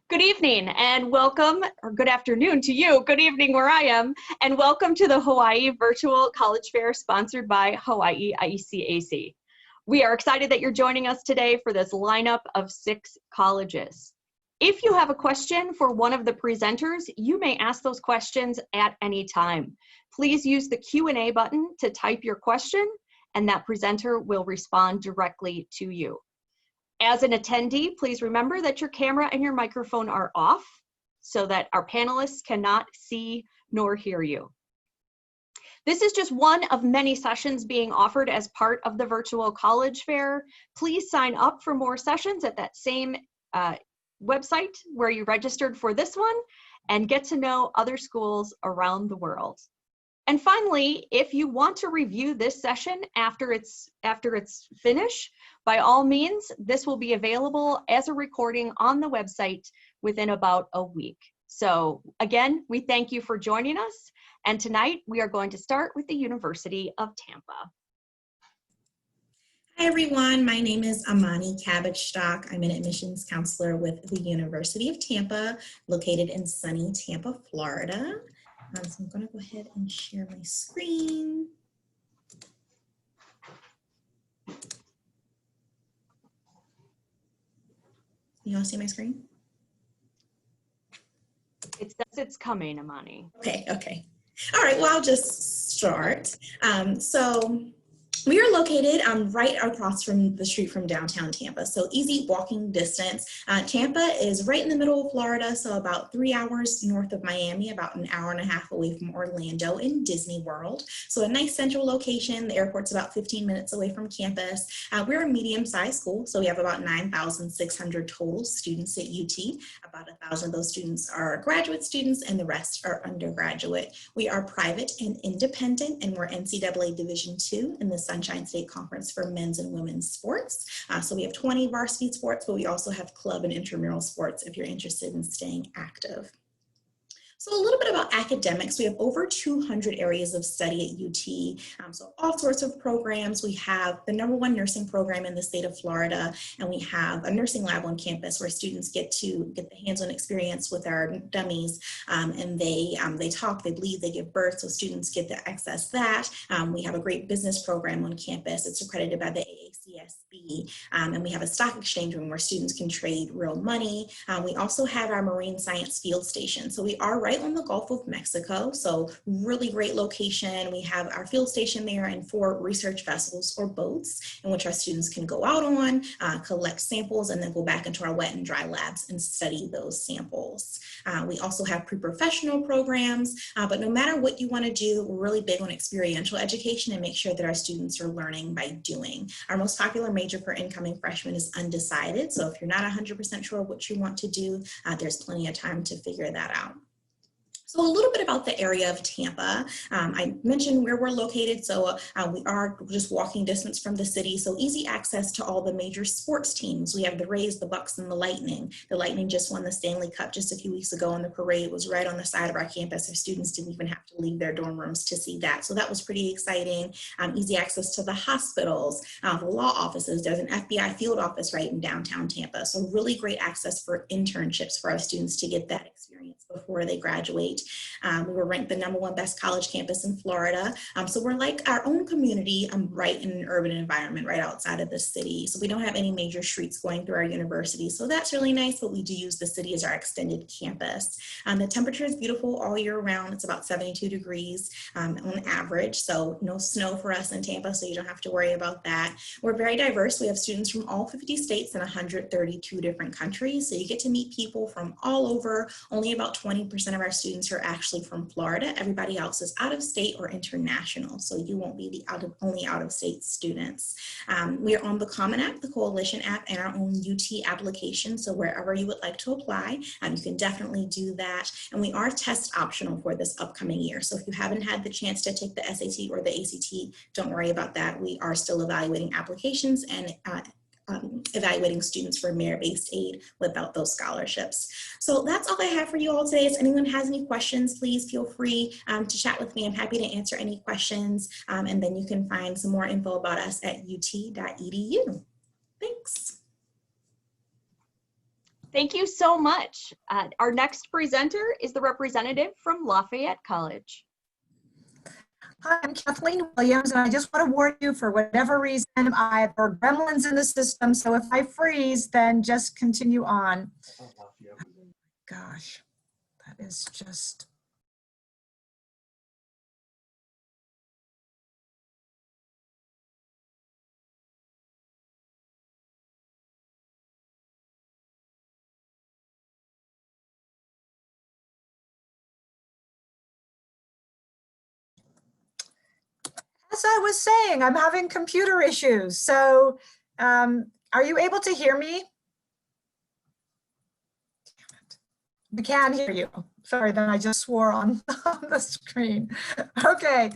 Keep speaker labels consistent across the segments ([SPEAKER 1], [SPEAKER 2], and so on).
[SPEAKER 1] Good evening and welcome, or good afternoon to you, good evening where I am, and welcome to the Hawaii Virtual College Fair sponsored by Hawaii IECAC. We are excited that you're joining us today for this lineup of 6 colleges. If you have a question for one of the presenters, you may ask those questions at any time. Please use the Q&A button to type your question, and that presenter will respond directly to you. As an attendee, please remember that your camera and your microphone are off so that our panelists cannot see nor hear you. This is just one of many sessions being offered as part of the virtual college fair. Please sign up for more sessions at that same website where you registered for this one and get to know other schools around the world. And finally, if you want to review this session after it's finished, by all means, this will be available as a recording on the website within about a week. So again, we thank you for joining us. And tonight we are going to start with the University of Tampa.
[SPEAKER 2] Hi everyone, my name is Amani Cabbage-Stock. I'm an admissions counselor with the University of Tampa, located in sunny Tampa, Florida. So I'm going to go ahead and share my screen. You all see my screen?
[SPEAKER 1] It says it's coming, Amani.
[SPEAKER 2] Okay. All right, well, I'll just start. We are located right across from the street from downtown Tampa, so easy walking distance. Tampa is right in the middle of Florida, so about 3 hours north of Miami, about an hour and a half away from Orlando in Disney World. So a nice central location. The airport's about 15 minutes away from campus. We're a medium-sized school, so we have about 9,600 total students at UT. About 1,000 of those students are graduate students and the rest are undergraduate. We are private and independent, and we're NCAA Division II in the Sunshine State Conference for men's and women's sports. So we have 20 varsity sports, but we also have club and intramural sports if you're interested in staying active. So a little bit about academics. We have over 200 areas of study at UT. So all sorts of programs. We have the #1 nursing program in the state of Florida, and we have a nursing lab on campus where students get the hands-on experience with our dummies, and they talk, they bleed, they give birth, so students get to access that. We have a great business program on campus. It's accredited by the AACSB, and we have a stock exchange room where students can trade real money. We also have our marine science field station. So we are right on the Gulf of Mexico, so really great location. We have our field station there and 4 research vessels or boats in which our students can go out on, collect samples, and then go back into our wet and dry labs and study those samples. We also have pre-professional programs, but no matter what you want to do, we're really big on experiential education and make sure that our students are learning by doing. Our most popular major for incoming freshmen is undecided, so if you're not 100% sure what you want to do, there's plenty of time to figure that out. So a little bit about the area of Tampa. I mentioned where we're located, so we are just walking distance from the city, so easy access to all the major sports teams. We have the Rays, the Bucks, and the Lightning. The Lightning just won the Stanley Cup just a few weeks ago, and the parade was right on the side of our campus. Our students didn't even have to leave their dorm rooms to see that, so that was pretty exciting. Easy access to the hospitals, the law offices. There's an FBI field office right in downtown Tampa, so really great access for internships for our students to get that experience before they graduate. We were ranked the #1 best college campus in Florida. So we're like our own community right in an urban environment right outside of the city. So we don't have any major streets going through our university. So that's really nice, but we do use the city as our extended campus. The temperature is beautiful all year round. It's about 72 degrees on average. So no snow for us in Tampa, so you don't have to worry about that. We're very diverse. We have students from all 50 states and 132 different countries. So you get to meet people from all over. Only about 20% of our students are actually from Florida. Everybody else is out of state or international, so you won't be the only out of state students. We are on the Common App, the Coalition app, and our own UT application, so wherever you would like to apply, you can definitely do that. And we are test optional for this upcoming year, so if you haven't had the chance to take the SAT or the ACT, don't worry about that. We are still evaluating applications and evaluating students for merit-based aid without those scholarships. So that's all I have for you all today. If anyone has any questions, please feel free to chat with me. I'm happy to answer any questions. And then you can find some more info about us at ut.edu. Thanks.
[SPEAKER 1] Thank you so much. Our next presenter is the representative from Lafayette College.
[SPEAKER 3] Hi, I'm Kathleen Williams, and I just want to warn you, for whatever reason, there are gremlins in the system, so if I freeze, then just continue on. Gosh, that is just... As I was saying, I'm having computer issues. So are you able to hear me? We can hear you. Sorry, then I just swore on the screen. Okay,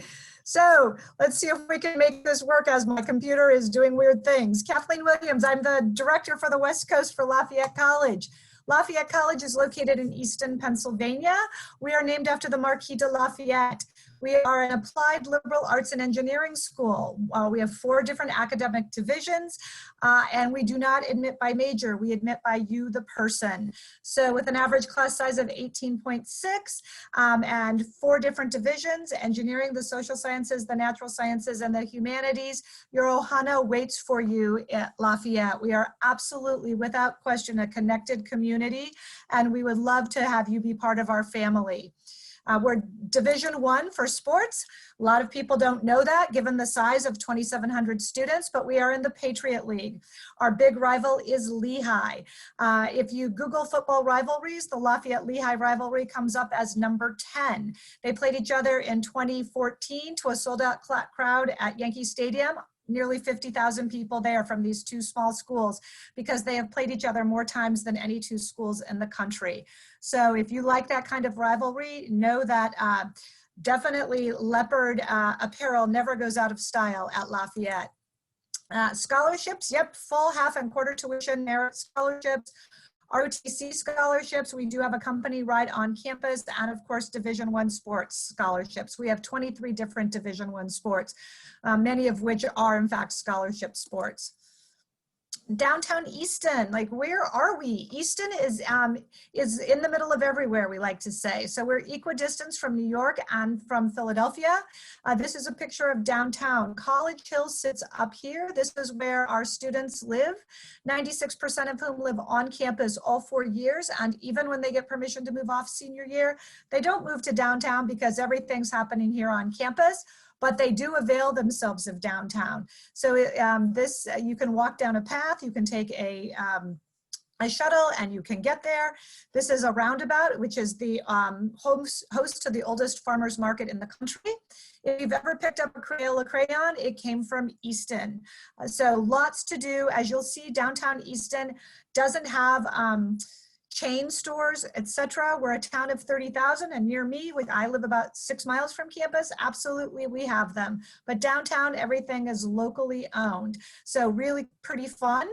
[SPEAKER 3] so let's see if we can make this work as my computer is doing weird things. Kathleen Williams, I'm the director for the West Coast for Lafayette College. Lafayette College is located in Easton, Pennsylvania. We are named after the Marquis de Lafayette. We are an applied liberal arts and engineering school. We have 4 different academic divisions, and we do not admit by major, we admit by you, the person. So with an average class size of 18.6 and 4 different divisions, engineering, the social sciences, the natural sciences, and the humanities, your ohana waits for you at Lafayette. We are absolutely, without question, a connected community, and we would love to have you be part of our family. We're Division I for sports. A lot of people don't know that given the size of 2,700 students, but we are in the Patriot League. Our big rival is Lehigh. If you Google football rivalries, the Lafayette-Lehigh rivalry comes up as number 10. They played each other in 2014 to a sold-out crowd at Yankee Stadium. Nearly 50,000 people there from these 2 small schools, because they have played each other more times than any 2 schools in the country. So if you like that kind of rivalry, know that definitely leopard apparel never goes out of style at Lafayette. Scholarships, yep, full, half, and quarter tuition merit scholarships. ROTC scholarships, we do have a company right on campus, and of course Division I sports scholarships. We have 23 different Division I sports, many of which are in fact scholarship sports. Downtown Easton, like where are we? Easton is in the middle of everywhere, we like to say. So we're equidistant from New York and from Philadelphia. This is a picture of downtown. College Hill sits up here. This is where our students live, 96% of whom live on campus all 4 years. And even when they get permission to move off senior year, they don't move to downtown because everything's happening here on campus, but they do avail themselves of downtown. So you can walk down a path, you can take a shuttle, and you can get there. This is a roundabout, which is the host to the oldest farmers market in the country. If you've ever picked up a Crayola crayon, it came from Easton. So lots to do. As you'll see, downtown Easton doesn't have chain stores, etc. We're a town of 30,000, and near me, I live about 6 miles from campus, absolutely we have them. But downtown, everything is locally owned. So really pretty fun.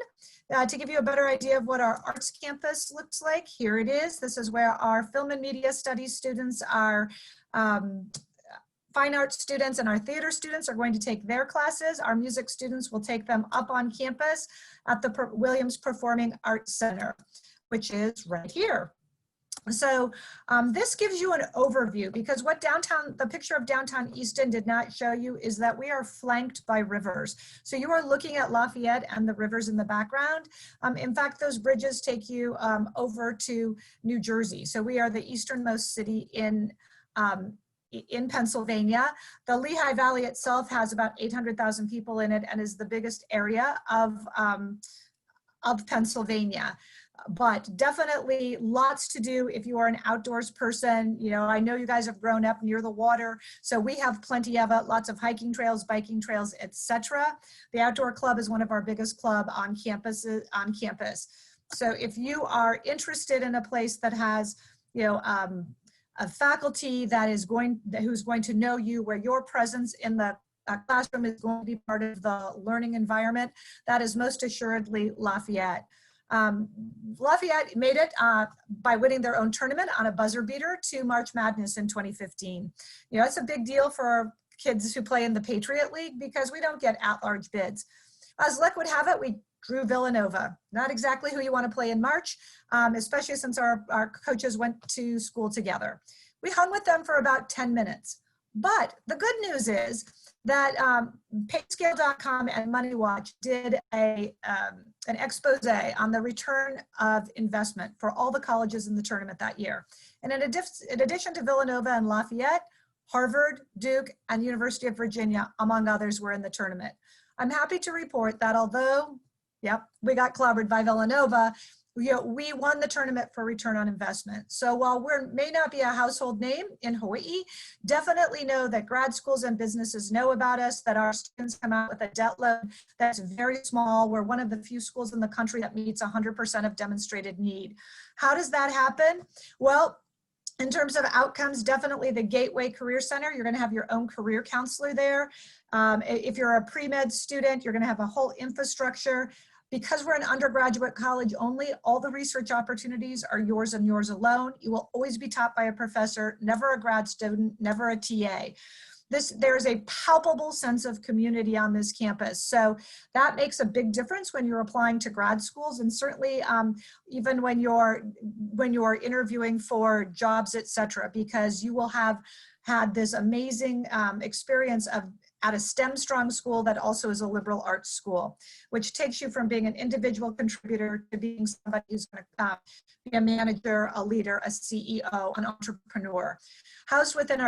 [SPEAKER 3] To give you a better idea of what our arts campus looks like, here it is. This is where our film and media studies students, our fine arts students, and our theater students are going to take their classes. Our music students will take them up on campus at the Williams Performing Arts Center, which is right here. So this gives you an overview, because what the picture of downtown Easton did not show you is that we are flanked by rivers. So you are looking at Lafayette and the rivers in the background. In fact, those bridges take you over to New Jersey. So we are the easternmost city in Pennsylvania. The Lehigh Valley itself has about 800,000 people in it and is the biggest area of Pennsylvania. But definitely lots to do if you are an outdoors person. You know, I know you guys have grown up near the water, so we have plenty of it, lots of hiking trails, biking trails, etc. The outdoor club is one of our biggest club on campus. So if you are interested in a place that has, you know, a faculty that is who's going to know you, where your presence in the classroom is going to be part of the learning environment, that is most assuredly Lafayette. Lafayette made it by winning their own tournament on a buzzer beater to March Madness in 2015. You know, it's a big deal for kids who play in the Patriot League because we don't get at-large bids. As luck would have it, we Drew Villanova. Not exactly who you want to play in March, especially since our coaches went to school together. We hung with them for about 10 minutes. But the good news is that PayScale.com and MoneyWatch did an expose on the return of investment for all the colleges in the tournament that year. And in addition to Villanova and Lafayette, Harvard, Duke, and University of Virginia, among others, were in the tournament. I'm happy to report that although, yep, we got clobbered by Villanova, we won the tournament for return on investment. So while we may not be a household name in Hawaii, definitely know that grad schools and businesses know about us, that our students come out with a debt load that's very small. We're one of the few schools in the country that meets 100% of demonstrated need. How does that happen? Well, in terms of outcomes, definitely the Gateway Career Center, you're gonna have your own career counselor there. If you're a pre-med student, you're gonna have a whole infrastructure. Because we're an undergraduate college only, all the research opportunities are yours and yours alone. You will always be taught by a professor, never a grad student, never a TA. There's a palpable sense of community on this campus. So that makes a big difference when you're applying to grad schools, and certainly even when you're interviewing for jobs, etc., because you will have had this amazing experience at a STEM strong school that also is a liberal arts school, which takes you from being an individual contributor to being somebody who's going to be a manager, a leader, a CEO, an entrepreneur. Housed within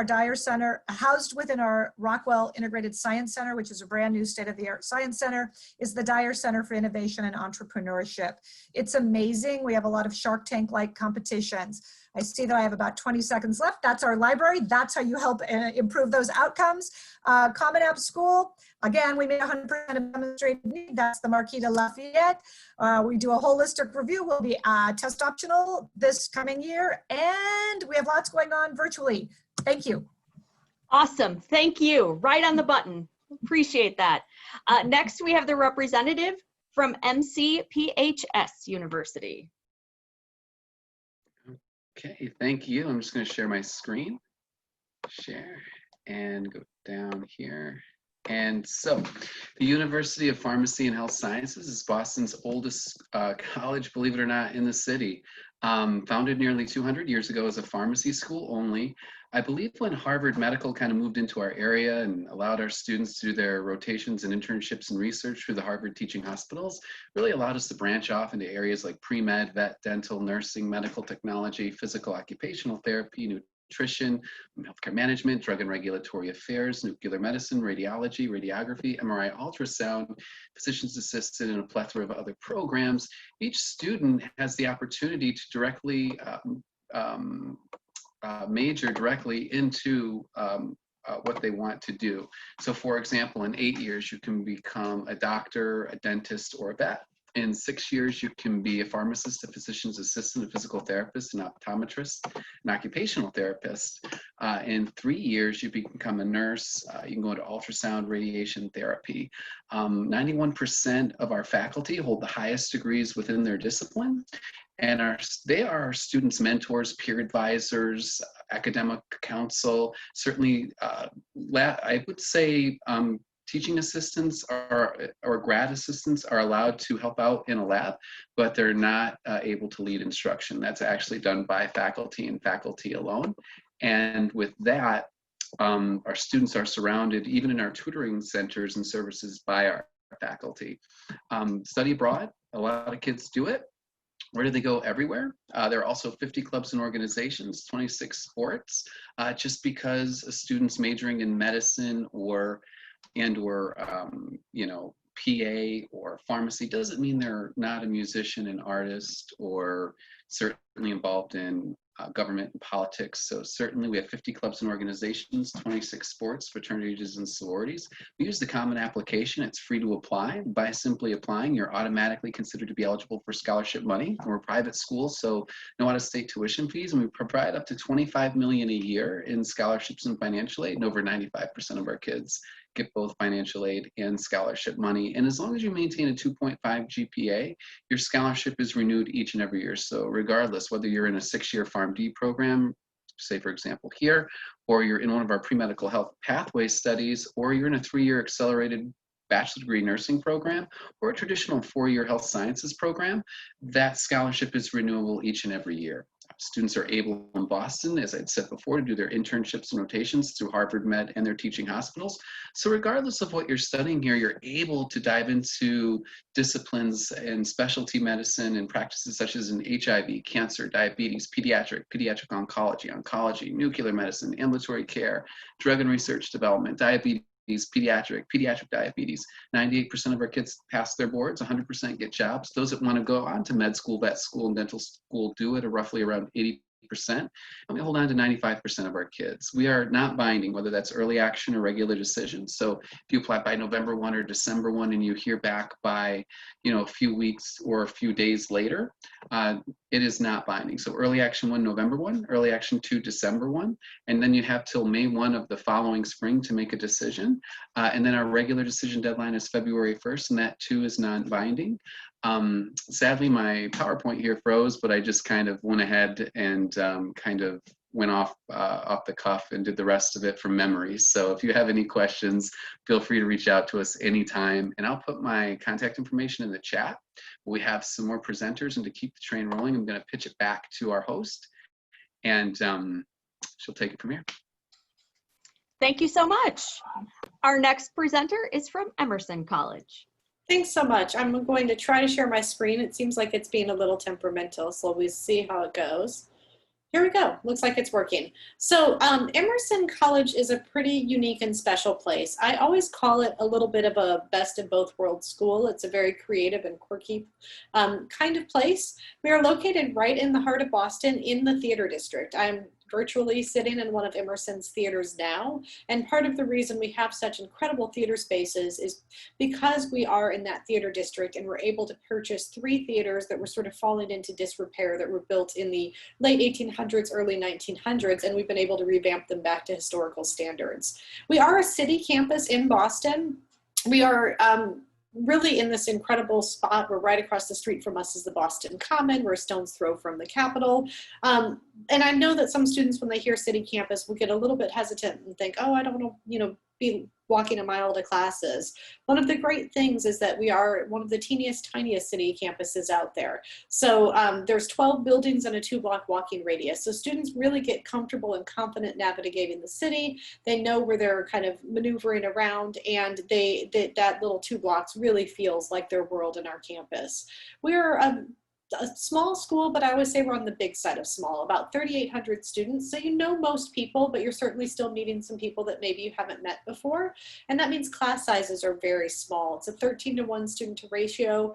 [SPEAKER 3] our Rockwell Integrated Science Center, which is a brand new state-of-the-art science center, is the Dyer Center for Innovation and Entrepreneurship. It's amazing. We have a lot of Shark Tank-like competitions. I see that I have about 20 seconds left. That's our library. That's how you help improve those outcomes. Common App School, again, we made 100% of demonstrated need. That's the Marquis de Lafayette. We do a holistic review. We'll be test optional this coming year, and we have lots going on virtually. Thank you.
[SPEAKER 1] Awesome. Thank you. Right on the button. Appreciate that. Next, we have the representative from MCPHS University.
[SPEAKER 4] Okay, thank you. I'm just going to share my screen. Share and go down here. And so, the University of Pharmacy and Health Sciences is Boston's oldest college, believe it or not, in the city. Founded nearly 200 years ago as a pharmacy school only. I believe when Harvard Medical kind of moved into our area and allowed our students to do their rotations and internships and research through the Harvard teaching hospitals, really allowed us to branch off into areas like pre-med, vet, dental, nursing, medical technology, physical occupational therapy, nutrition, healthcare management, drug and regulatory affairs, nuclear medicine, radiology, radiography, MRI, ultrasound, physician's assistant, and a plethora of other programs. Each student has the opportunity to directly major directly into what they want to do. So for example, in 8 years, you can become a doctor, a dentist, or a vet. In 6 years, you can be a pharmacist, a physician's assistant, a physical therapist, an optometrist, an occupational therapist. In 3 years, you become a nurse. You can go into ultrasound, radiation therapy. 91% of our faculty hold the highest degrees within their discipline. And they are our students' mentors, peer advisors, academic counsel. Certainly, I would say teaching assistants or grad assistants are allowed to help out in a lab, but they're not able to lead instruction. That's actually done by faculty and faculty alone. And with that, our students are surrounded, even in our tutoring centers and services, by our faculty. Study abroad, a lot of kids do it. Where do they go? Everywhere. There are also 50 clubs and organizations, 26 sports. Just because a student's majoring in medicine or PA or pharmacy doesn't mean they're not a musician, an artist, or certainly involved in government and politics. So certainly we have 50 clubs and organizations, 26 sports, fraternities, and sororities. We use the common application. It's free to apply. By simply applying, you're automatically considered to be eligible for scholarship money. We're a private school, so no out-of-state tuition fees, and we provide up to $25 million a year in scholarships and financial aid, and over 95% of our kids get both financial aid and scholarship money. And as long as you maintain a 2.5 GPA, your scholarship is renewed each and every year. So regardless, whether you're in a 6-year PharmD program, say for example here, or you're in one of our pre-medical health pathway studies, or you're in a 3-year accelerated bachelor's degree nursing program or a traditional 4-year health sciences program, that scholarship is renewable each and every year. Students are able in Boston, as I'd said before, to do their internships and rotations through Harvard Med and their teaching hospitals. So regardless of what you're studying here, you're able to dive into disciplines and specialty medicine and practices such as in HIV, cancer, diabetes, pediatric oncology, nuclear medicine, ambulatory care, drug and research development, diabetes, pediatric diabetes. 98% of our kids pass their boards, 100% get jobs. Those that want to go on to med school, vet school, and dental school do it, at roughly around 80%. And we hold on to 95% of our kids. We are not binding, whether that's early action or regular decisions. So if you apply by November 1 or December 1 and you hear back by, a few weeks or a few days later, it is not binding. So early action 1, November 1, early action 2, December 1, and then you have till May 1 of the following spring to make a decision. And then our regular decision deadline is February 1st, and that too is non-binding. Sadly, my PowerPoint here froze, but I just kind of went ahead and kind of went off the cuff and did the rest of it from memory. So if you have any questions, feel free to reach out to us anytime, and I'll put my contact information in the chat. We have some more presenters, and to keep the train rolling, I'm going to pitch it back to our host, and she'll take it from here.
[SPEAKER 1] Thank you so much. Our next presenter is from Emerson College.
[SPEAKER 5] Thanks so much. I'm going to try to share my screen. It seems like it's being a little temperamental, so we'll see how it goes. Here we go. Looks like it's working. So Emerson College is a pretty unique and special place. I always call it a little bit of a best of both worlds school. It's a very creative and quirky kind of place. We are located right in the heart of Boston in the theater district. I'm virtually sitting in one of Emerson's theaters now. And part of the reason we have such incredible theater spaces is because we are in that theater district, and we're able to purchase 3 theaters that were sort of falling into disrepair that were built in the late 1800s, early 1900s, and we've been able to revamp them back to historical standards. We are a city campus in Boston. We are really in this incredible spot. We're right across the street from us is the Boston Common. We're a stone's throw from the Capitol. And I know that some students, when they hear city campus, will get a little bit hesitant and think, oh, I don't want to, be walking a mile to classes. One of the great things is that we are one of the teeniest, tiniest city campuses out there. So there's 12 buildings and a 2-block walking radius. So students really get comfortable and confident navigating the city. They know where they're kind of maneuvering around, and that little 2 blocks really feels like their world in our campus. We're a small school, but I always say we're on the big side of small, about 3,800 students. So most people, but you're certainly still meeting some people that maybe you haven't met before. And that means class sizes are very small. It's a 13-to-1 student to ratio.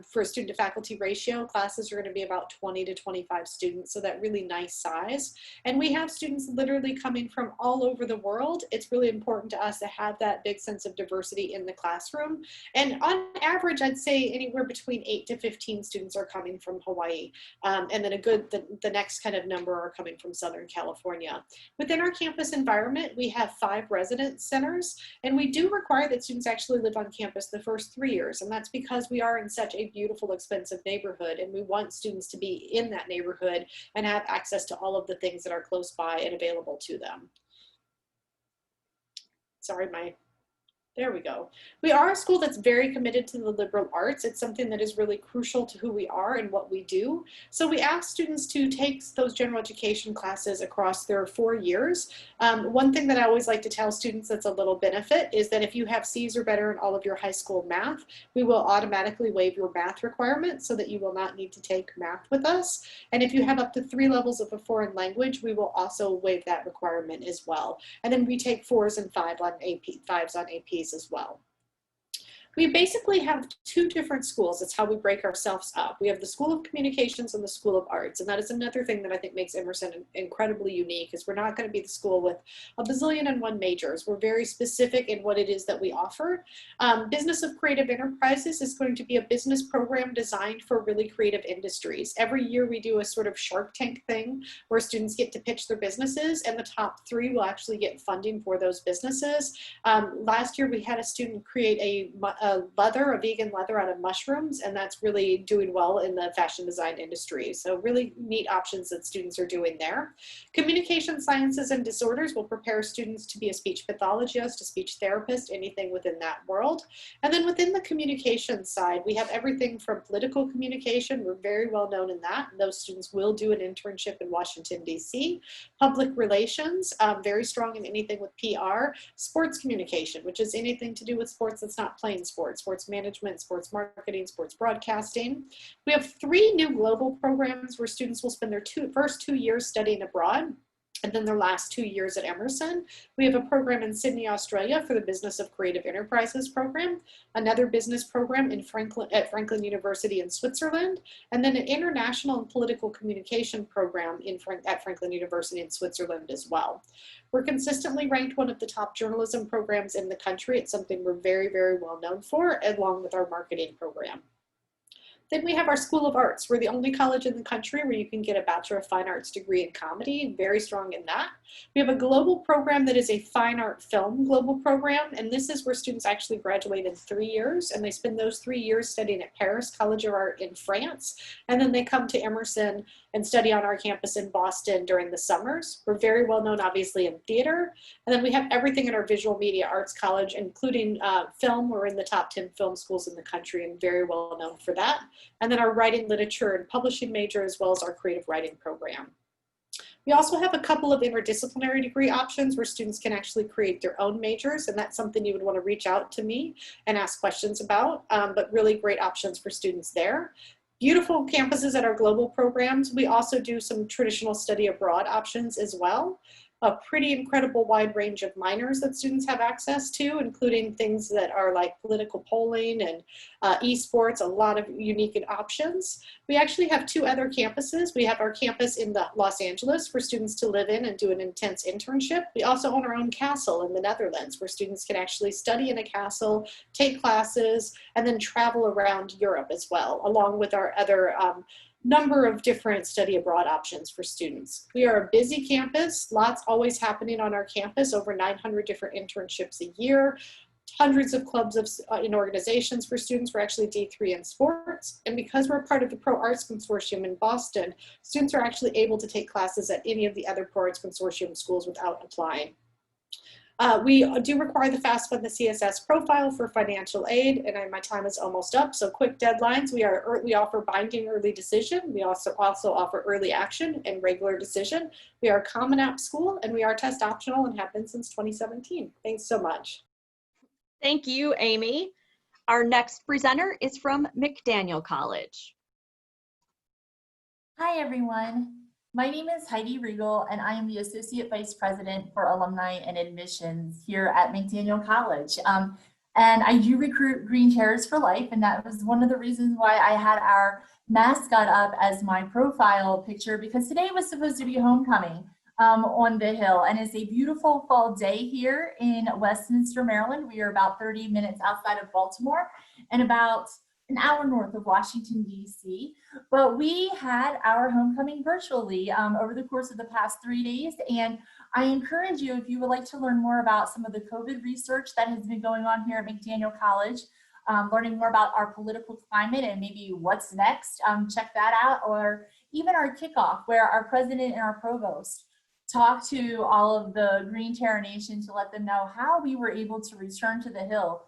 [SPEAKER 5] For a student to faculty ratio, classes are going to be about 20 to 25 students. So that really nice size. And we have students literally coming from all over the world. It's really important to us to have that big sense of diversity in the classroom. And on average, I'd say anywhere between 8 to 15 students are coming from Hawaii, and then the next kind of number are coming from Southern California. Within our campus environment, we have 5 residence centers, and we do require that students actually live on campus the first 3 years, and that's because we are in such a beautiful, expensive neighborhood, and we want students to be in that neighborhood and have access to all of the things that are close by and available to them. Sorry, there we go. We are a school that's very committed to the liberal arts. It's something that is really crucial to who we are and what we do. So we ask students to take those general education classes across their 4 years. One thing that I always like to tell students that's a little benefit is that if you have C's or better in all of your high school math, we will automatically waive your math requirement so that you will not need to take math with us. And if you have up to 3 levels of a foreign language, we will also waive that requirement as well. And then we take 4s and 5s on APs as well. We basically have 2 different schools. That's how we break ourselves up. We have the School of Communications and the School of Arts. And that is another thing that I think makes Emerson incredibly unique, is we're not going to be the school with a bazillion and 1 majors. We're very specific in what it is that we offer. Business of Creative Enterprises is going to be a business program designed for really creative industries. Every year we do a sort of Shark Tank thing where students get to pitch their businesses, and the top 3 will actually get funding for those businesses. Last year we had a student create a a vegan leather out of mushrooms, and that's really doing well in the fashion design industry. So really neat options that students are doing there. Communication sciences and disorders will prepare students to be a speech pathologist, a speech therapist, anything within that world. And then within the communication side, we have everything from political communication. We're very well known in that. Those students will do an internship in Washington, D.C. Public relations, very strong in anything with PR. Sports communication, which is anything to do with sports that's not playing sports. Sports management, sports marketing, sports broadcasting. We have 3 new global programs where students will spend their first 2 years studying abroad, and then their last 2 years at Emerson. We have a program in Sydney, Australia for the Business of Creative Enterprises program, another business program at Franklin University in Switzerland, and then an international and political communication program at Franklin University in Switzerland as well. We're consistently ranked one of the top journalism programs in the country. It's something we're very, very well known for, along with our marketing program. Then we have our School of Arts. We're the only college in the country where you can get a Bachelor of Fine Arts degree in comedy, very strong in that. We have a global program that is a fine art film global program, and this is where students actually graduate in 3 years, and they spend those 3 years studying at Paris College of Art in France, and then they come to Emerson and study on our campus in Boston during the summers. We're very well known, obviously, in theater, and then we have everything in our Visual Media Arts College, including film. We're in the top 10 film schools in the country and very well known for that. And then our writing, literature, and publishing major, as well as our creative writing program. We also have a couple of interdisciplinary degree options where students can actually create their own majors, and that's something you would want to reach out to me and ask questions about, but really great options for students there. Beautiful campuses at our global programs. We also do some traditional study abroad options as well. A pretty incredible wide range of minors that students have access to, including things that are like political polling and esports, a lot of unique options. We actually have 2 other campuses. We have our campus in Los Angeles for students to live in and do an intense internship. We also own our own castle in the Netherlands where students can actually study in a castle, take classes, and then travel around Europe as well, along with our other number of different study abroad options for students. We are a busy campus, lots always happening on our campus, over 900 different internships a year, hundreds of clubs and organizations for students. We're actually D3 in sports. And because we're part of the Pro Arts Consortium in Boston, students are actually able to take classes at any of the other Pro Arts Consortium schools without applying. We do require the FAFSA and the CSS profile for financial aid, and my time is almost up, so quick deadlines. We offer binding early decision. We also offer early action and regular decision. We are a Common App school, and we are test optional and have been since 2017. Thanks so much.
[SPEAKER 1] Thank you, Amy. Our next presenter is from McDaniel College.
[SPEAKER 6] Hi, everyone. My name is Heidi Riegel, and I am the Associate Vice President for Alumni and Admissions here at McDaniel College. And I do recruit green chairs for life, and that was one of the reasons why I had our mascot up as my profile picture, because today was supposed to be homecoming on the Hill, and it's a beautiful fall day here in Westminster, Maryland. We are about 30 minutes outside of Baltimore and about an hour north of Washington, D.C. But we had our homecoming virtually over the course of the past 3 days. And I encourage you, if you would like to learn more about some of the COVID research that has been going on here at McDaniel College, learning more about our political climate and maybe what's next, check that out. Or even our kickoff, where our president and our provost talked to all of the Green Terror Nation to let them know how we were able to return to the Hill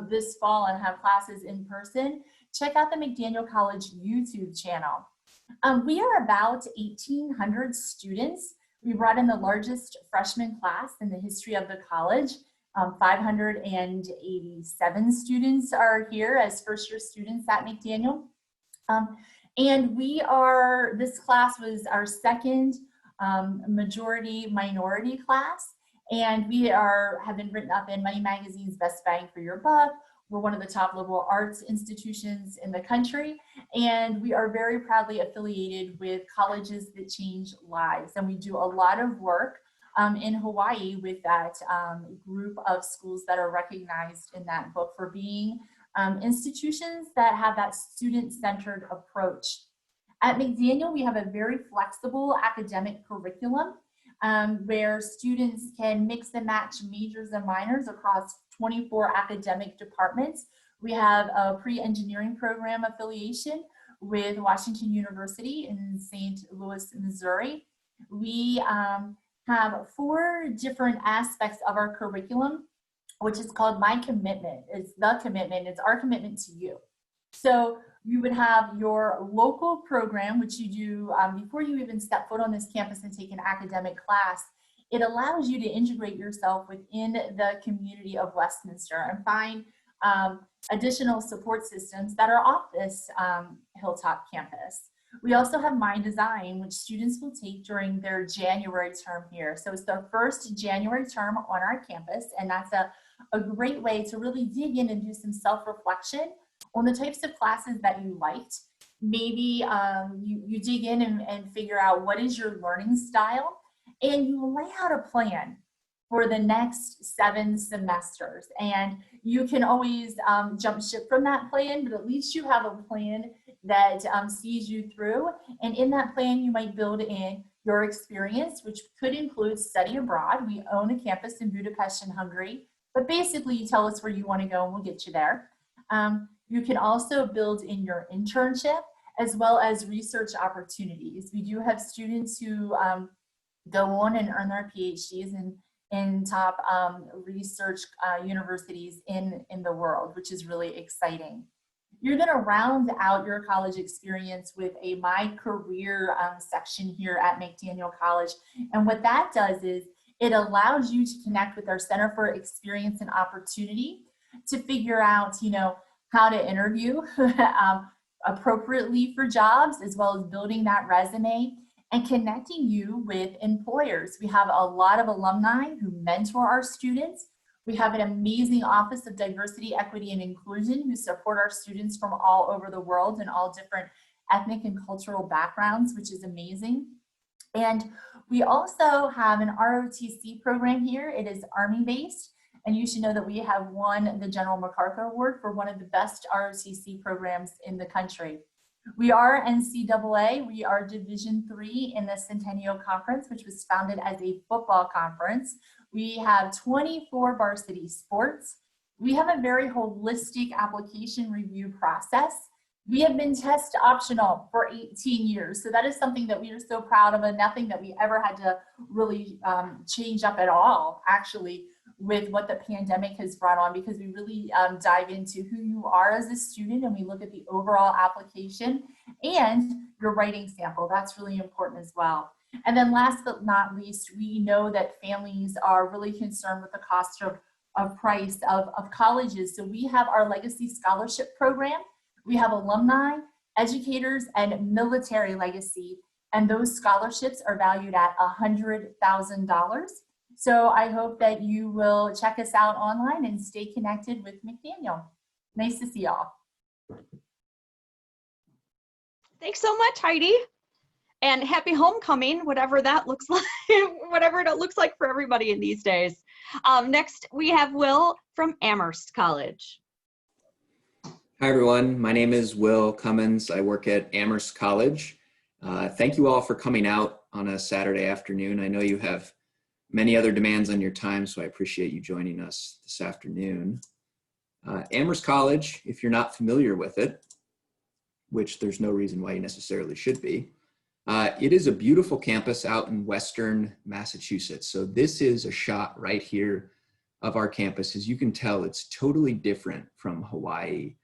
[SPEAKER 6] this fall and have classes in person. Check out the McDaniel College YouTube channel. We are about 1,800 students. We brought in the largest freshman class in the history of the college. 587 students are here as first-year students at McDaniel. And this class was our second majority minority class. And we have been written up in Money Magazine's Best Bang for Your Buck. We're one of the top liberal arts institutions in the country. And we are very proudly affiliated with Colleges That Change Lives. And we do a lot of work in Hawaii with that group of schools that are recognized in that book for being institutions that have that student-centered approach. At McDaniel, we have a very flexible academic curriculum where students can mix and match majors and minors across 24 academic departments. We have a pre-engineering program affiliation with Washington University in St. Louis, Missouri. We have 4 different aspects of our curriculum, which is called My Commitment. It's the commitment, it's our commitment to you. So you would have your local program, which you do before you even step foot on this campus and take an academic class. It allows you to integrate yourself within the community of Westminster and find additional support systems that are off this Hilltop campus. We also have My Design, which students will take during their January term here. So it's their first January term on our campus, and that's a great way to really dig in and do some self-reflection on the types of classes that you liked. Maybe you dig in and figure out what is your learning style, and you lay out a plan for the next 7 semesters. And you can always jump ship from that plan, but at least you have a plan that sees you through. And in that plan, you might build in your experience, which could include study abroad. We own a campus in Budapest and Hungary, but basically you tell us where you want to go and we'll get you there. You can also build in your internship as well as research opportunities. We do have students who go on and earn their PhDs in top research universities in the world, which is really exciting. You're going to round out your college experience with a My Career section here at McDaniel College. And what that does is it allows you to connect with our Center for Experience and Opportunity to figure out, how to interview appropriately for jobs, as well as building that resume and connecting you with employers. We have a lot of alumni who mentor our students. We have an amazing Office of Diversity, Equity, and Inclusion who support our students from all over the world and all different ethnic and cultural backgrounds, which is amazing. And we also have an ROTC program here. It is Army-based, and you should know that we have won the General MacArthur Award for one of the best ROTC programs in the country. We are NCAA. We are Division III in the Centennial Conference, which was founded as a football conference. We have 24 varsity sports. We have a very holistic application review process. We have been test optional for 18 years. So that is something that we are so proud of, and nothing that we ever had to really change up at all, actually, with what the pandemic has brought on, because we really dive into who you are as a student, and we look at the overall application and your writing sample. That's really important as well. And then last but not least, we know that families are really concerned with the cost of price of colleges. So we have our Legacy Scholarship Program. We have alumni, educators, and military legacy, and those scholarships are valued at $100,000. So I hope that you will check us out online and stay connected with McDaniel. Nice to see y'all.
[SPEAKER 1] Thanks so much, Heidi. And happy homecoming, whatever that looks like, whatever it looks like for everybody in these days. Next, we have Will from Amherst College.
[SPEAKER 7] Hi, everyone. My name is Will Cummins. I work at Amherst College. Thank you all for coming out on a Saturday afternoon. I know you have many other demands on your time, so I appreciate you joining us this afternoon. Amherst College, if you're not familiar with it, which there's no reason why you necessarily should be, it is a beautiful campus out in Western Massachusetts. So this is a shot right here of our campus. As you can tell, it's totally different from Hawaii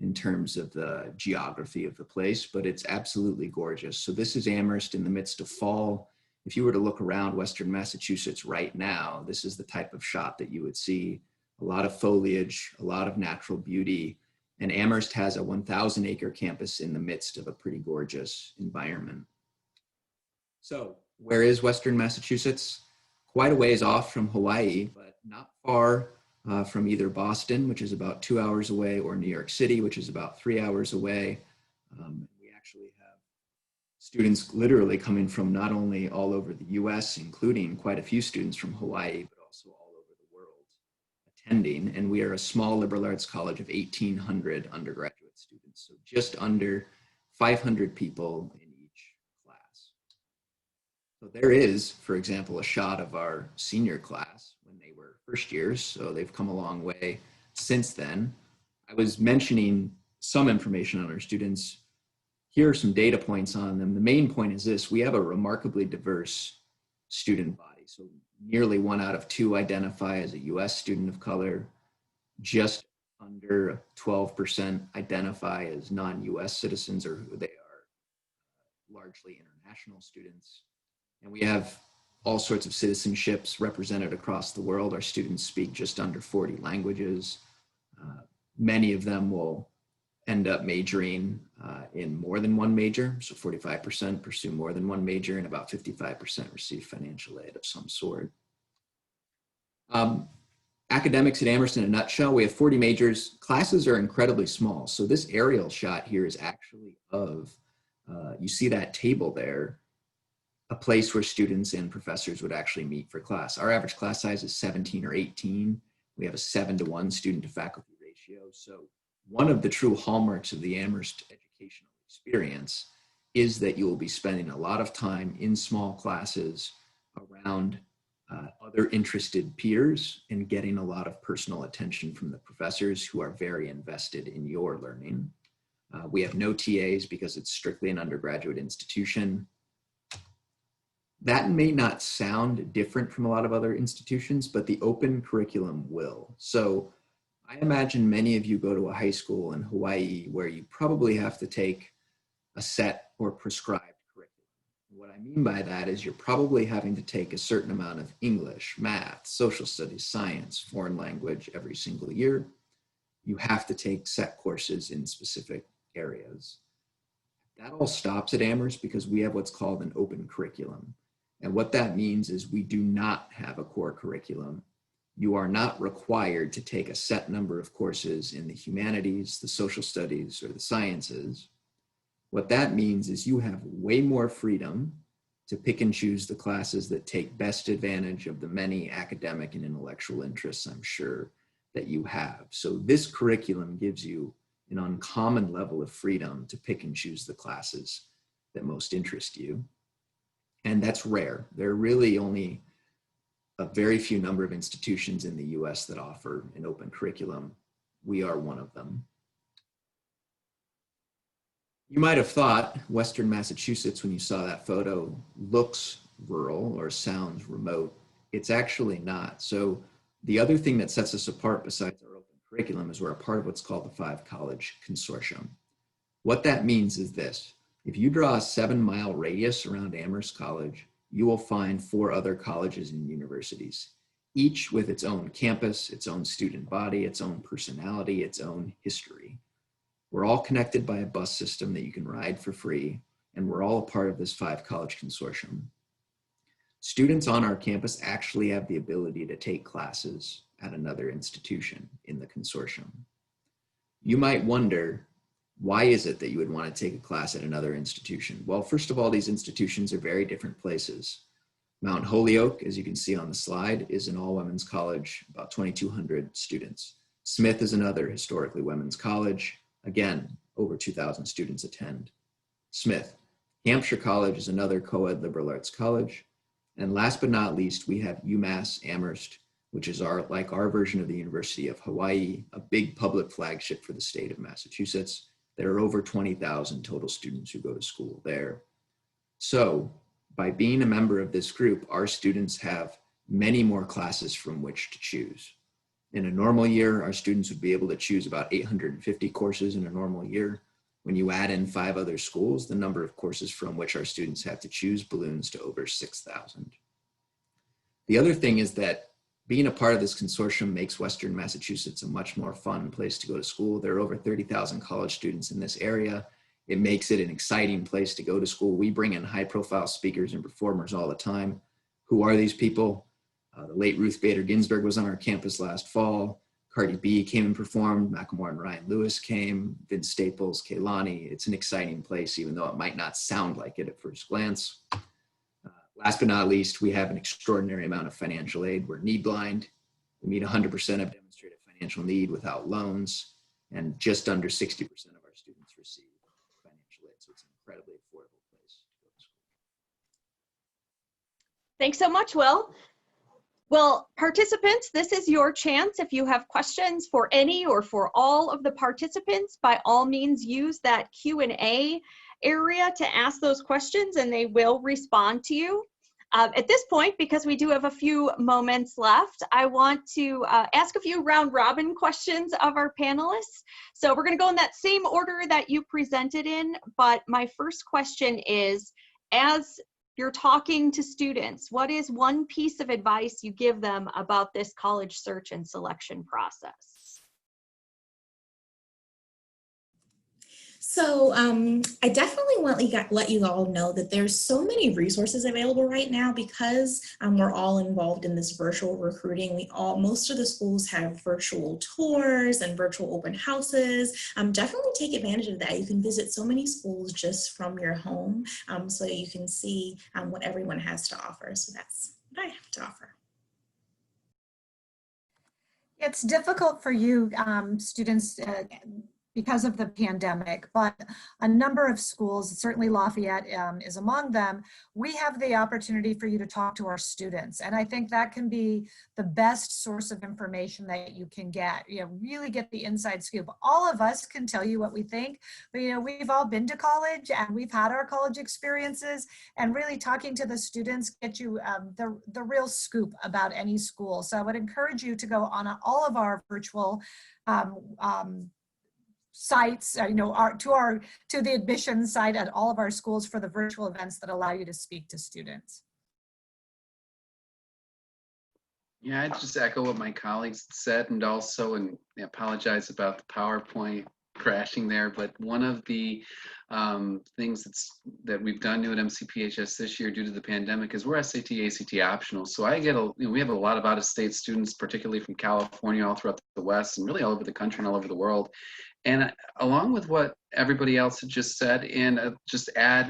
[SPEAKER 7] in terms of the geography of the place, but it's absolutely gorgeous. So this is Amherst in the midst of fall. If you were to look around Western Massachusetts right now, this is the type of shot that you would see. A lot of foliage, a lot of natural beauty, and Amherst has a 1,000-acre campus in the midst of a pretty gorgeous environment. So where is Western Massachusetts? Quite a ways off from Hawaii, but not far from either Boston, which is about 2 hours away, or New York City, which is about 3 hours away. We actually have students literally coming from not only all over the US, including quite a few students from Hawaii, but also all over the world attending. And we are a small liberal arts college of 1,800 undergraduate students, so just under 500 people in each class. So there is, for example, a shot of our senior class when they were first years, so they've come a long way since then. I was mentioning some information on our students. Here are some data points on them. The main point is this: we have a remarkably diverse student body. So nearly 1 out of 2 identify as a US student of color. Just under 12% identify as non-US citizens, or who they are largely international students. And we have all sorts of citizenships represented across the world. Our students speak just under 40 languages. Many of them will end up majoring in more than one major. So 45% pursue more than one major, and about 55% receive financial aid of some sort. Academics at Amherst in a nutshell: we have 40 majors. Classes are incredibly small. So this aerial shot here is actually of, you see that table there, a place where students and professors would actually meet for class. Our average class size is 17 or 18. We have a 7-to-1 student to faculty ratio. So one of the true hallmarks of the Amherst educational experience is that you will be spending a lot of time in small classes around other interested peers and getting a lot of personal attention from the professors who are very invested in your learning. We have no TAs because it's strictly an undergraduate institution. That may not sound different from a lot of other institutions, but the open curriculum will. So I imagine many of you go to a high school in Hawaii where you probably have to take a set or prescribed curriculum. What I mean by that is you're probably having to take a certain amount of English, math, social studies, science, foreign language every single year. You have to take set courses in specific areas. That all stops at Amherst because we have what's called an open curriculum. And what that means is we do not have a core curriculum. You are not required to take a set number of courses in the humanities, the social studies, or the sciences. What that means is you have way more freedom to pick and choose the classes that take best advantage of the many academic and intellectual interests I'm sure that you have. So this curriculum gives you an uncommon level of freedom to pick and choose the classes that most interest you. And that's rare. There are really only a very few number of institutions in the US that offer an open curriculum. We are one of them. You might have thought Western Massachusetts, when you saw that photo, looks rural or sounds remote. It's actually not. So the other thing that sets us apart besides our open curriculum is we're a part of what's called the 5-College Consortium. What that means is this: if you draw a 7-mile radius around Amherst College, you will find 4 other colleges and universities, each with its own campus, its own student body, its own personality, its own history. We're all connected by a bus system that you can ride for free, and we're all a part of this 5-College Consortium. Students on our campus actually have the ability to take classes at another institution in the consortium. You might wonder, why is it that you would want to take a class at another institution? Well, first of all, these institutions are very different places. Mount Holyoke, as you can see on the slide, is an all-women's college, about 2,200 students. Smith is another historically women's college. Again, over 2,000 students attend Smith. Hampshire College is another co-ed liberal arts college. And last but not least, we have UMass Amherst, which is like our version of the University of Hawaii, a big public flagship for the state of Massachusetts. There are over 20,000 total students who go to school there. So by being a member of this group, our students have many more classes from which to choose. In a normal year, our students would be able to choose about 850 courses in a normal year. When you add in 5 other schools, the number of courses from which our students have to choose balloons to over 6,000. The other thing is that being a part of this consortium makes Western Massachusetts a much more fun place to go to school. There are over 30,000 college students in this area. It makes it an exciting place to go to school. We bring in high-profile speakers and performers all the time. Who are these people? The late Ruth Bader Ginsburg was on our campus last fall. Cardi B came and performed. Macklemore and Ryan Lewis came. Vince Staples, Kehlani. It's an exciting place, even though it might not sound like it at first glance. Last but not least, we have an extraordinary amount of financial aid. We're need blind. We meet 100% of demonstrated financial need without loans, and just under 60% of our students receive financial aid. So it's an incredibly affordable place to go to school.
[SPEAKER 1] Thanks so much, Will. Well, participants, this is your chance. If you have questions for any or for all of the participants, by all means use that Q&A area to ask those questions and they will respond to you. At this point, because we do have a few moments left, I want to ask a few round robin questions of our panelists. So we're going to go in that same order that you presented in, but my first question is, as you're talking to students, what is one piece of advice you give them about this college search and selection process?
[SPEAKER 2] So I definitely want to let you all know that there's so many resources available right now because we're all involved in this virtual recruiting. Most of the schools have virtual tours and virtual open houses. Definitely take advantage of that. You can visit so many schools just from your home, so you can see what everyone has to offer. So that's what I have to offer.
[SPEAKER 3] It's difficult for you students because of the pandemic, but a number of schools, certainly Lafayette is among them, we have the opportunity for you to talk to our students. And I think that can be the best source of information that you can get, really get the inside scoop. All of us can tell you what we think, but we've all been to college and we've had our college experiences, and really talking to the students get you the real scoop about any school. So I would encourage you to go on all of our virtual sites, to the admissions site at all of our schools for the virtual events that allow you to speak to students.
[SPEAKER 4] Yeah, I just echo what my colleagues said, and also, and apologize about the PowerPoint crashing there, but one of the things that we've done new at MCPHS this year due to the pandemic is we're SAT, ACT optional. So we have a lot of out-of-state students, particularly from California, all throughout the West, and really all over the country and all over the world. And along with what everybody else had just said, and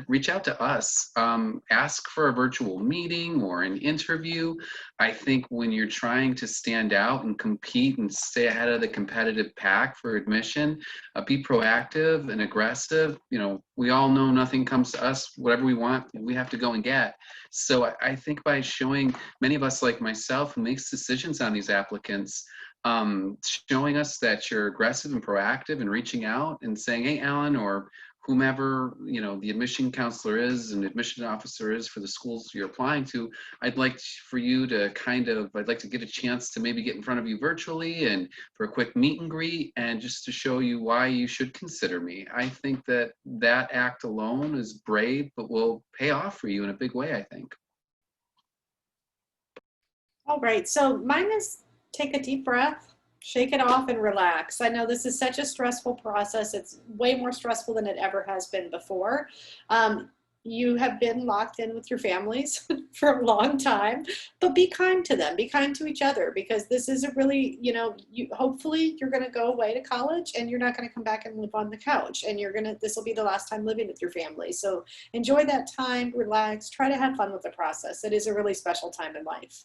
[SPEAKER 4] reach out to us, ask for a virtual meeting or an interview. I think when you're trying to stand out and compete and stay ahead of the competitive pack for admission, be proactive and aggressive. We all know nothing comes to us. Whatever we want, we have to go and get. So I think by showing many of us like myself who makes decisions on these applicants, showing us that you're aggressive and proactive and reaching out and saying, hey, Alan, or whomever, the admission counselor is and admission officer is for the schools you're applying to, I'd like for you to I'd like to get a chance to maybe get in front of you virtually and for a quick meet and greet and just to show you why you should consider me. I think that act alone is brave, but will pay off for you in a big way, I think.
[SPEAKER 5] All right, so mine is take a deep breath, shake it off, and relax. I know this is such a stressful process. It's way more stressful than it ever has been before. You have been locked in with your families for a long time, but be kind to them, be kind to each other, because this is a really, hopefully you're going to go away to college and you're not going to come back and live on the couch, and this will be the last time living with your family. So enjoy that time, relax, try to have fun with the process. It is a really special time in life.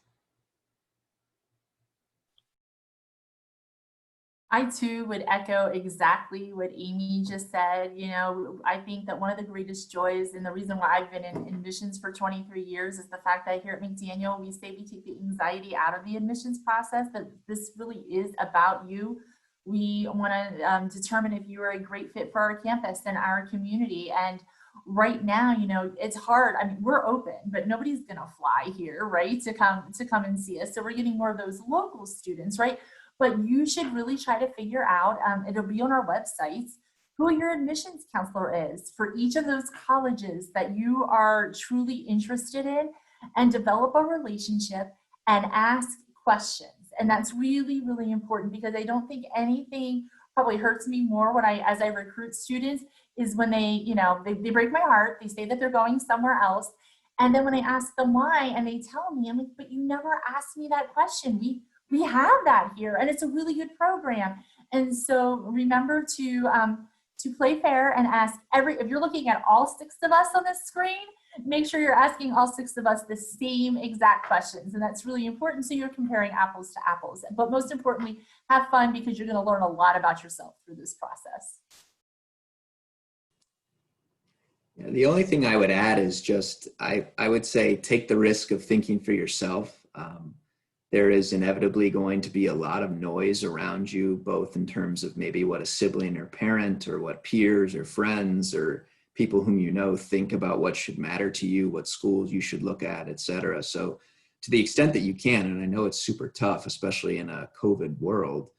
[SPEAKER 6] I too would echo exactly what Amy just said. I think that one of the greatest joys, and the reason why I've been in admissions for 23 years, is the fact that here at McDaniel, we take the anxiety out of the admissions process, that this really is about you. We want to determine if you are a great fit for our campus and our community. And right now, it's hard. I mean, we're open, but nobody's going to fly here, right, to come and see us. So we're getting more of those local students, right? But you should really try to figure out, it'll be on our websites, who your admissions counselor is for each of those colleges that you are truly interested in, and develop a relationship and ask questions. And that's really, really important, because I don't think anything probably hurts me more as I recruit students is when they break my heart. They say that they're going somewhere else. And then when I ask them why and they tell me, I'm like, but you never asked me that question. We have that here, and it's a really good program. And so remember to play fair and ask if you're looking at all 6 of us on this screen, make sure you're asking all 6 of us the same exact questions. And that's really important, so you're comparing apples to apples. But most importantly, have fun, because you're going to learn a lot about yourself through this process.
[SPEAKER 7] Yeah, the only thing I would add is just, I would say, take the risk of thinking for yourself. there is inevitably going to be a lot of noise around you, both in terms of maybe what a sibling or parent or what peers or friends or people whom you know think about what should matter to you, what schools you should look at, et cetera. So to the extent that you can, and I know it's super tough, especially in a COVID world,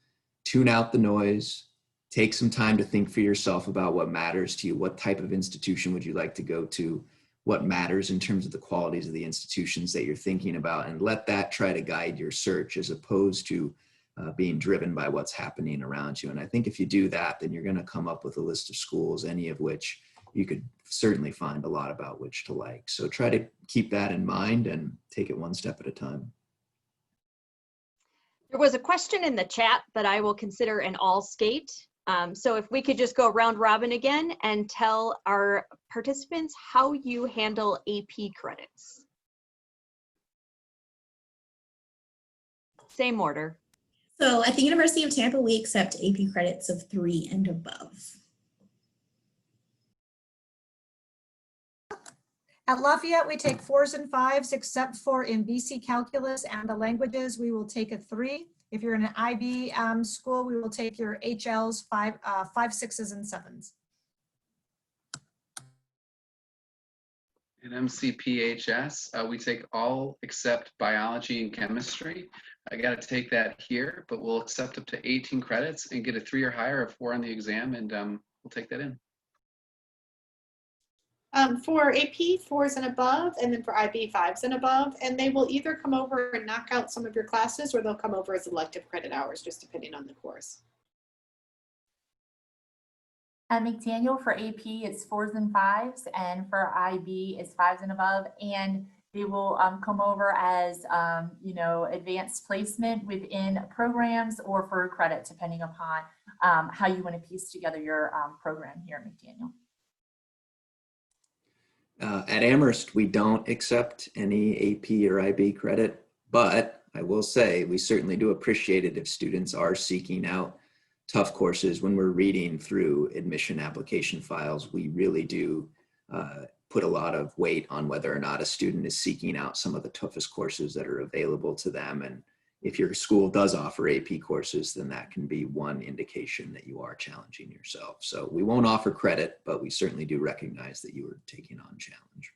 [SPEAKER 7] tune out the noise, take some time to think for yourself about what matters to you. What type of institution would you like to go to? What matters in terms of the qualities of the institutions that you're thinking about, and let that try to guide your search as opposed to being driven by what's happening around you. And I think if you do that, then you're going to come up with a list of schools, any of which you could certainly find a lot about which to like. So try to keep that in mind and take it one step at a time.
[SPEAKER 1] There was a question in the chat that I will consider an all skate. So if we could just go round robin again and tell our participants how you handle AP credits. Same order.
[SPEAKER 2] So at the University of Tampa, we accept AP credits of 3 and above.
[SPEAKER 3] At Lafayette, we take 4s and 5s, except for in BC Calculus and the languages, we will take a 3. If you're in an IB school, we will take your HLs, 5, 6s, and 7s.
[SPEAKER 4] At MCPHS, we take all except biology and chemistry. I got to take that here, but we'll accept up to 18 credits and get a 3 or higher, a 4 on the exam, and we'll take that in.
[SPEAKER 5] For AP, 4s and above, and then for IB, 5s and above, and they will either come over and knock out some of your classes, or they'll come over as elective credit hours, just depending on the course.
[SPEAKER 6] At McDaniel for AP, it's 4s and 5s, and for IB, it's 5s and above, and they will come over as, you know, advanced placement within programs or for credit, depending upon how you want to piece together your program here at McDaniel.
[SPEAKER 7] At Amherst, we don't accept any AP or IB credit, but I will say we certainly do appreciate it if students are seeking out tough courses. When we're reading through admission application files, we really do put a lot of weight on whether or not a student is seeking out some of the toughest courses that are available to them. And if your school does offer AP courses, then that can be one indication that you are challenging yourself. So we won't offer credit, but we certainly do recognize that you are taking on challenge.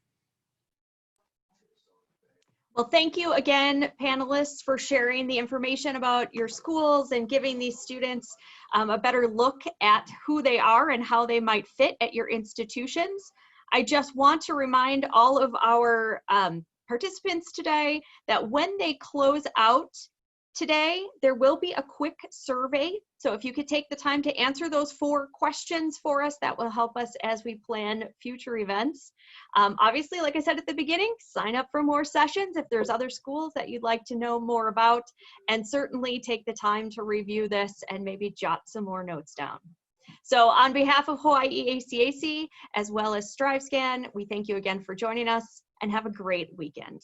[SPEAKER 1] Well, thank you again, panelists, for sharing the information about your schools and giving these students a better look at who they are and how they might fit at your institutions. I just want to remind all of our participants today that when they close out today, there will be a quick survey. So if you could take the time to answer those 4 questions for us, that will help us as we plan future events. Obviously, like I said at the beginning, sign up for more sessions if there's other schools that you'd like to know more about, and certainly take the time to review this and maybe jot some more notes down. So on behalf of Hawaii ACAC, as well as StriveScan, we thank you again for joining us and have a great weekend.